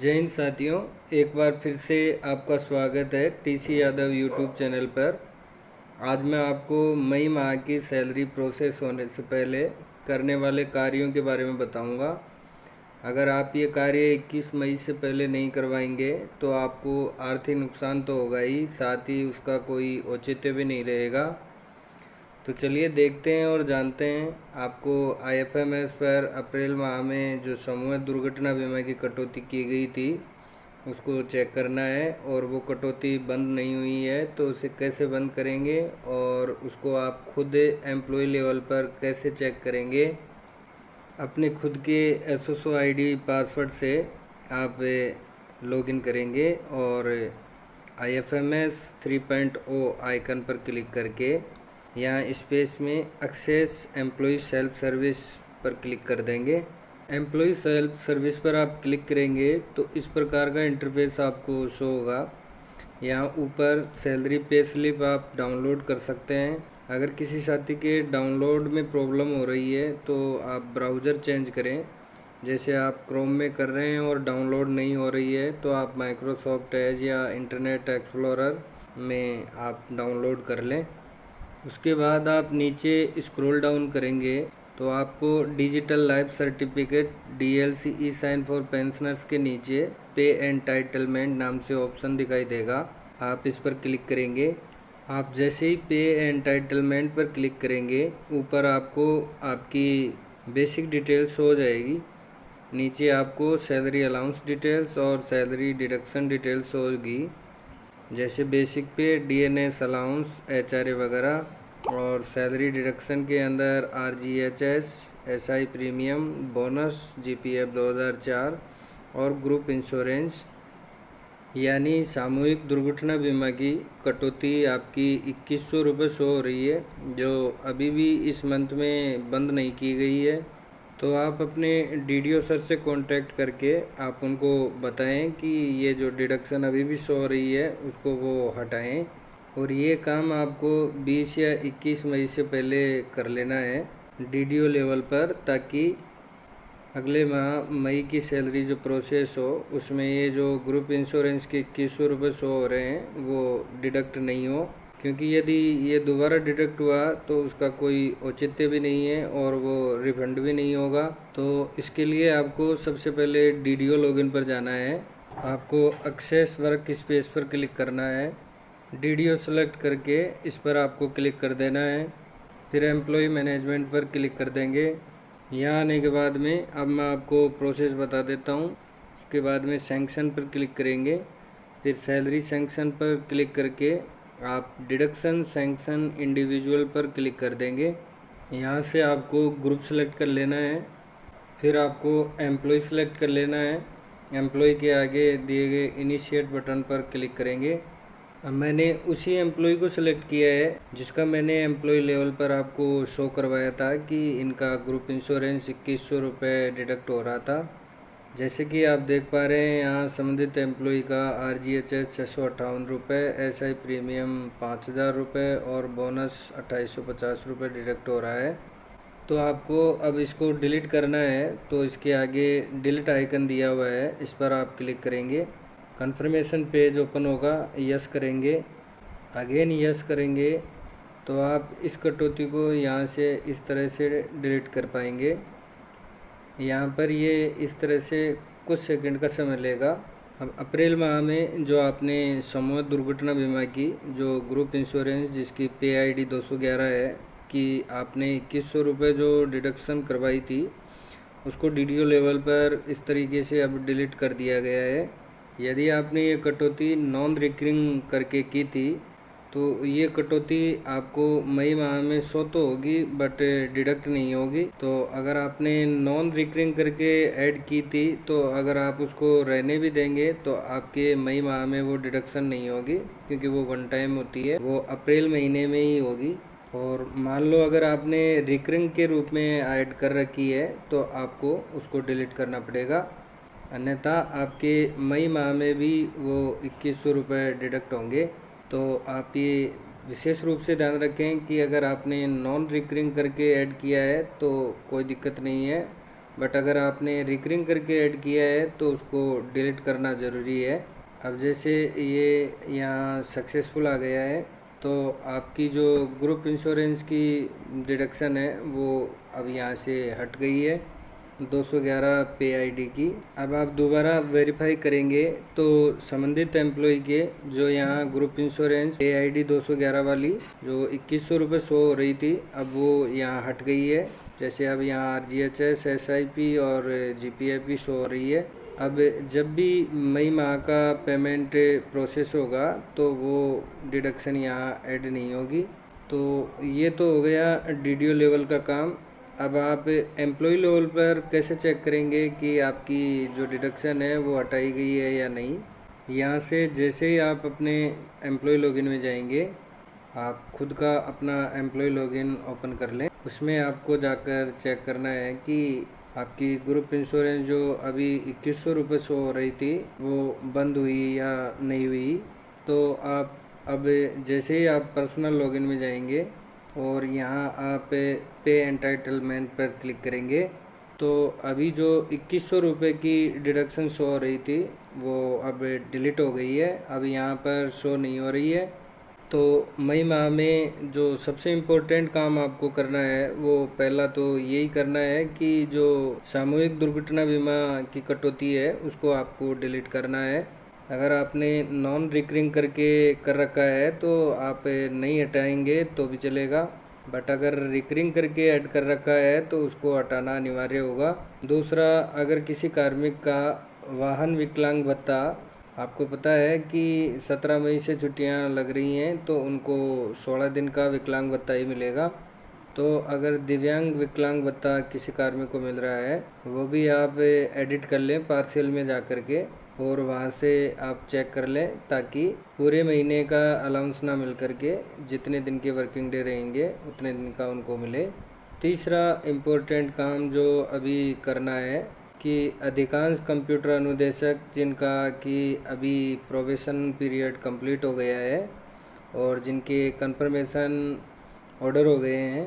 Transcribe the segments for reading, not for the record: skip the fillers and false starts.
जय हिंद साथियों। एक बार फिर से आपका स्वागत है टीसी यादव यूट्यूब चैनल पर। आज मैं आपको मई माह की सैलरी प्रोसेस होने से पहले करने वाले कार्यों के बारे में बताऊंगा। अगर आप ये कार्य 21 मई से पहले नहीं करवाएंगे तो आपको आर्थिक नुकसान तो होगा ही, साथ ही उसका कोई औचित्य भी नहीं रहेगा। तो चलिए देखते हैं और जानते हैं। आपको आईएफएमएस पर अप्रैल माह में जो समूह दुर्घटना बीमा की कटौती की गई थी उसको चेक करना है, और वो कटौती बंद नहीं हुई है तो उसे कैसे बंद करेंगे और उसको आप खुद एम्प्लॉय लेवल पर कैसे चेक करेंगे। अपने खुद के एसएसओ आईडी पासवर्ड से आप लॉगिन करेंगे और आईएफएमएस 3.0 आइकन पर क्लिक करके यहाँ स्पेस में एक्सेस एम्प्लॉय सेल्फ सर्विस पर क्लिक कर देंगे। एम्प्लॉय सेल्फ सर्विस पर आप क्लिक करेंगे तो इस प्रकार का इंटरफेस आपको शो होगा। यहाँ ऊपर सैलरी पे स्लिप आप डाउनलोड कर सकते हैं। अगर किसी साथी के डाउनलोड में प्रॉब्लम हो रही है तो आप ब्राउज़र चेंज करें। जैसे आप क्रोम में कर रहे हैं और डाउनलोड नहीं हो रही है तो आप माइक्रोसॉफ्ट एज या इंटरनेट एक्सप्लोरर में आप डाउनलोड कर लें। उसके बाद आप नीचे स्क्रॉल डाउन करेंगे तो आपको digital life certificate DLC e sign for pensioners के नीचे पे एंटाइटलमेंट नाम से ऑप्शन दिखाई देगा। आप इस पर क्लिक करेंगे। आप जैसे ही पे एंटाइटलमेंट पर क्लिक करेंगे ऊपर आपको आपकी बेसिक डिटेल्स हो जाएगी। नीचे आपको सैलरी अलाउंस डिटेल्स और सैलरी डिडक्शन डिटेल्स होगी, जैसे बेसिक पे डीएनएस अलाउंस एचआरए वगैरह, और सैलरी डिडक्शन के अंदर RGHS, SI premium, bonus, GPF 2004 और ग्रुप इंश्योरेंस यानी सामूहिक दुर्घटना बीमा की कटौती आपकी 2100 रुपये शो हो रही है, जो अभी भी इस मंथ में बंद नहीं की गई है। तो आप अपने डीडीओ सर से कांटेक्ट करके आप उनको बताएं कि ये जो डिडक्शन अभी भी शो हो रही है उसको वो हटाएं, और ये काम आपको 20 या 21 मई से पहले कर लेना है डीडीओ लेवल पर, ताकि अगले माह मई की सैलरी जो प्रोसेस हो उसमें ये जो ग्रुप इंश्योरेंस के 2100 रुपये शो हो रहे हैं वो डिडक्ट नहीं हो। क्योंकि यदि ये दोबारा डिडक्ट हुआ तो उसका कोई औचित्य भी नहीं है और वो रिफंड भी नहीं होगा। तो इसके लिए आपको सबसे पहले डीडीओ लॉगिन पर जाना है। आपको एक्सेस वर्क स्पेस पर क्लिक करना है। डीडीओ सेलेक्ट करके इस पर आपको क्लिक कर देना है। फिर एम्प्लॉय मैनेजमेंट पर क्लिक कर देंगे। यहाँ आने के बाद में अब मैं आपको प्रोसेस बता देता हूँ। उसके बाद में सैंक्शन पर क्लिक करेंगे। फिर सैलरी सैंक्शन पर क्लिक करके आप डिडक्शन सैंक्शन इंडिविजुअल पर क्लिक कर देंगे। यहाँ से आपको ग्रुप सेलेक्ट कर लेना है। फिर आपको एम्प्लॉय सेलेक्ट कर लेना है। एम्प्लॉय के आगे दिए गए इनिशिएट बटन पर क्लिक करेंगे। अब मैंने उसी एम्प्लॉय को सिलेक्ट किया है जिसका मैंने एम्प्लॉय लेवल पर आपको शो करवाया था कि इनका ग्रुप इंश्योरेंस 2100 रुपये डिडक्ट हो रहा था। जैसे कि आप देख पा रहे हैं यहाँ संबंधित एम्प्लॉय का आरजीएचएस 658 रुपये, एसआई प्रीमियम 5000 रुपये और बोनस 2850 रुपये डिडक्ट हो रहा है। तो आपको अब इसको डिलीट करना है तो इसके आगे डिलीट आइकन दिया हुआ है, इस पर आप क्लिक करेंगे। कन्फर्मेशन पेज ओपन होगा, यस करेंगे, अगेन यस करेंगे तो आप इस कटौती को यहाँ से इस तरह से डिलीट कर पाएंगे। यहाँ पर ये इस तरह से कुछ सेकंड का समय लेगा। अब अप्रैल माह में जो आपने समूह दुर्घटना बीमा की जो ग्रुप इंश्योरेंस जिसकी पे आईडी 211 है कि आपने 2100 रुपये जो डिडक्शन करवाई थी उसको डीडीओ लेवल पर इस तरीके से अब डिलीट कर दिया गया है। यदि आपने ये कटौती नॉन रिकरिंग करके की थी तो ये कटौती आपको मई माह में शो तो होगी बट डिडक्ट नहीं होगी। तो अगर आपने नॉन रिकरिंग करके ऐड की थी तो अगर आप उसको रहने भी देंगे तो आपके मई माह में वो डिडक्शन नहीं होगी, क्योंकि वो वन टाइम होती है, वो अप्रैल महीने में ही होगी। और मान लो अगर आपने रिकरिंग के रूप में ऐड कर रखी है तो आपको उसको डिलीट करना पड़ेगा, अन्यथा आपके मई माह में भी वो 2100 रुपये डिडक्ट होंगे। तो आप ये विशेष रूप से ध्यान रखें कि अगर आपने नॉन रिकरिंग करके ऐड किया है तो कोई दिक्कत नहीं है, बट अगर आपने रिकरिंग करके ऐड किया है तो उसको डिलीट करना ज़रूरी है। अब जैसे ये यहाँ सक्सेसफुल आ गया है तो आपकी जो ग्रुप इंश्योरेंस की डिडक्शन है वो अब यहाँ से हट गई है 211 पे आईडी की। अब आप दोबारा वेरीफाई करेंगे तो संबंधित एम्प्लॉय के जो यहाँ ग्रुप इंश्योरेंस पे आईडी 211 वाली जो 2100 रुपये शो हो रही थी अब वो यहाँ हट गई है। जैसे अब यहाँ RGHS SIP और GPIP शो हो रही है। अब जब भी मई माह का पेमेंट प्रोसेस होगा तो वो डिडक्शन यहाँ ऐड नहीं होगी। तो ये तो हो गया DDO लेवल का काम। अब आप एम्प्लॉय लेवल पर कैसे चेक करेंगे कि आपकी जो डिडक्शन है वो हटाई गई है या नहीं। यहाँ से जैसे ही आप अपने एम्प्लॉय लॉगिन में जाएंगे, आप खुद का अपना एम्प्लॉय लॉगिन ओपन कर लें। उसमें आपको जाकर चेक करना है कि आपकी ग्रुप इंश्योरेंस जो अभी 2100 रुपये शो हो रही थी वो बंद हुई या नहीं हुई। तो आप अब जैसे ही आप पर्सनल लॉगिन में जाएंगे और यहाँ आप पे एंटाइटलमेंट पर क्लिक करेंगे तो अभी जो 2100 रुपये की डिडक्शन शो हो रही थी वो अब डिलीट हो गई है, अब यहाँ पर शो नहीं हो रही है। तो मई माह में जो सबसे इम्पोर्टेंट काम आपको करना है वो पहला तो यही करना है कि जो सामूहिक दुर्घटना बीमा की कटौती है उसको आपको डिलीट करना है। अगर आपने नॉन रिकरिंग करके कर रखा है तो आप नहीं हटाएंगे तो भी चलेगा, बट अगर रिकरिंग करके ऐड कर रखा है तो उसको हटाना अनिवार्य होगा। दूसरा, अगर किसी कार्मिक का वाहन विकलांग भत्ता, आपको पता है कि 17 मई से छुट्टियां लग रही हैं तो उनको 16 दिन का विकलांग भत्ता ही मिलेगा। तो अगर दिव्यांग विकलांग भत्ता किसी कार्मिक को मिल रहा है वो भी आप एडिट कर लें पार्शियल में जा कर के, और वहाँ से आप चेक कर लें ताकि पूरे महीने का अलाउंस ना मिल करके जितने दिन के वर्किंग डे रहेंगे उतने दिन का उनको मिले। तीसरा इम्पोर्टेंट काम जो अभी करना है कि अधिकांश कंप्यूटर अनुदेशक जिनका कि अभी प्रोबेशन पीरियड कंप्लीट हो गया है और जिनके कंफर्मेशन ऑर्डर हो गए हैं,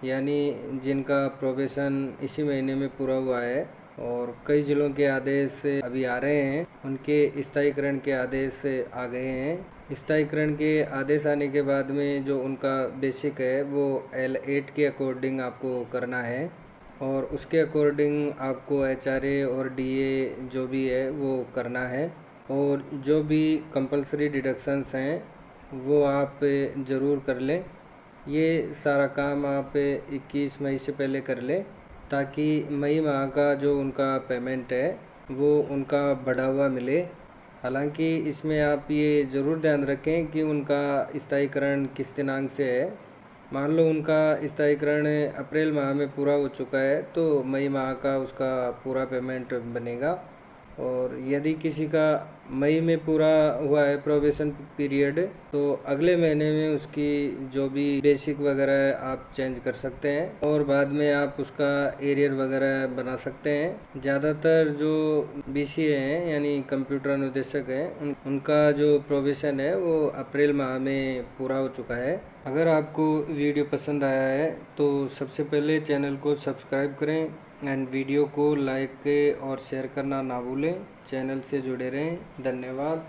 यानी जिनका प्रोबेशन इसी महीने में पूरा हुआ है और कई जिलों के आदेश अभी आ रहे हैं, उनके स्थायीकरण के आदेश आ गए हैं। स्थायीकरण के आदेश आने के बाद में जो उनका बेसिक है वो L8 के अकॉर्डिंग आपको करना है और उसके अकॉर्डिंग आपको HRA और DA जो भी है वो करना है। और जो भी कंपलसरी डिडक्शंस हैं वो आप ज़रूर कर लें। ये सारा काम आप 21 मई से पहले कर लें ताकि मई माह का जो उनका पेमेंट है वो उनका बढ़ा हुआ मिले। हालांकि इसमें आप ये ज़रूर ध्यान रखें कि उनका स्थायीकरण किस दिनांक से है। मान लो उनका स्थायीकरण अप्रैल माह में पूरा हो चुका है तो मई माह का उसका पूरा पेमेंट बनेगा, और यदि किसी का मई में पूरा हुआ है प्रोबेशन पीरियड तो अगले महीने में उसकी जो भी बेसिक वगैरह है आप चेंज कर सकते हैं और बाद में आप उसका एरियर वगैरह बना सकते हैं। ज़्यादातर जो BCA हैं यानी कंप्यूटर अनुदेशक हैं उनका जो प्रोबेशन है वो अप्रैल माह में पूरा हो चुका है। अगर आपको वीडियो पसंद आया है तो सबसे पहले चैनल को सब्सक्राइब करें एंड वीडियो को लाइक और शेयर करना ना भूलें। चैनल से जुड़े रहें। धन्यवाद।